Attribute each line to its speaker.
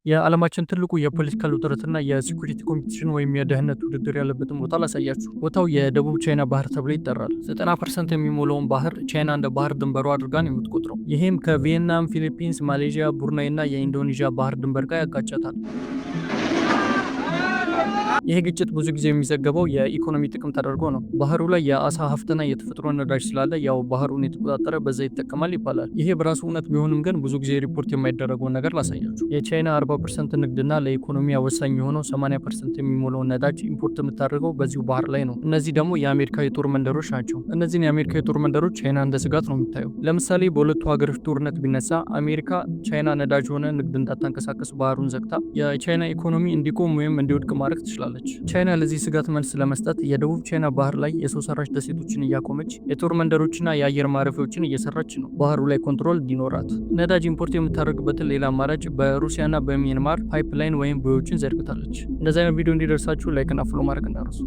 Speaker 1: የዓለማችን ትልቁ የፖለቲካል ውጥረትና የሲኩሪቲ ኮምፒቲሽን ወይም የደህንነት ውድድር ያለበትን ቦታ ላሳያችሁ። ቦታው የደቡብ ቻይና ባህር ተብሎ ይጠራል። 90% የሚሞላውን ባህር ቻይና እንደ ባህር ድንበሯ አድርጋ ነው የምትቆጥረው። ይህም ከቪየትናም፣ ፊሊፒንስ፣ ማሌዥያ፣ ቡርናይ እና የኢንዶኔዥያ ባህር ድንበር ጋር ያጋጫታል። ይህ ግጭት ብዙ ጊዜ የሚዘገበው የኢኮኖሚ ጥቅም ተደርጎ ነው። ባህሩ ላይ የአሳ ሀብትና የተፈጥሮ ነዳጅ ስላለ ያው ባህሩን የተቆጣጠረ በዛ ይጠቀማል ይባላል። ይሄ በራሱ እውነት ቢሆንም ግን ብዙ ጊዜ ሪፖርት የማይደረገውን ነገር ላሳያችሁ። የቻይና 40% ንግድና ለኢኮኖሚ ወሳኝ የሆነው 80% የሚሞላውን ነዳጅ ኢምፖርት የምታደርገው በዚሁ ባህር ላይ ነው። እነዚህ ደግሞ የአሜሪካ የጦር መንደሮች ናቸው። እነዚህን የአሜሪካ የጦር መንደሮች ቻይና እንደ ስጋት ነው የምታየው። ለምሳሌ በሁለቱ ሀገሮች ጦርነት ቢነሳ አሜሪካ ቻይና ነዳጅ ሆነ ንግድ እንዳታንቀሳቀስ ባህሩን ዘግታ የቻይና ኢኮኖሚ እንዲቆም ወይም እንዲወድቅ ማድረግ ትችላለች። ቻይና ለዚህ ስጋት መልስ ለመስጠት የደቡብ ቻይና ባህር ላይ የሰው ሰራሽ ደሴቶችን እያቆመች የጦር መንደሮችና የአየር ማረፊያዎችን እየሰራች ነው፣ ባህሩ ላይ ኮንትሮል እንዲኖራት። ነዳጅ ኢምፖርት የምታደርግበትን ሌላ አማራጭ በሩሲያና በሚያንማር ፓይፕላይን ወይም ቦዮችን ዘርግታለች። እንደዚህ አይነት ቪዲዮ እንዲደርሳችሁ ላይክ እና ፎሎ ማድረግ እንዳትረሱ።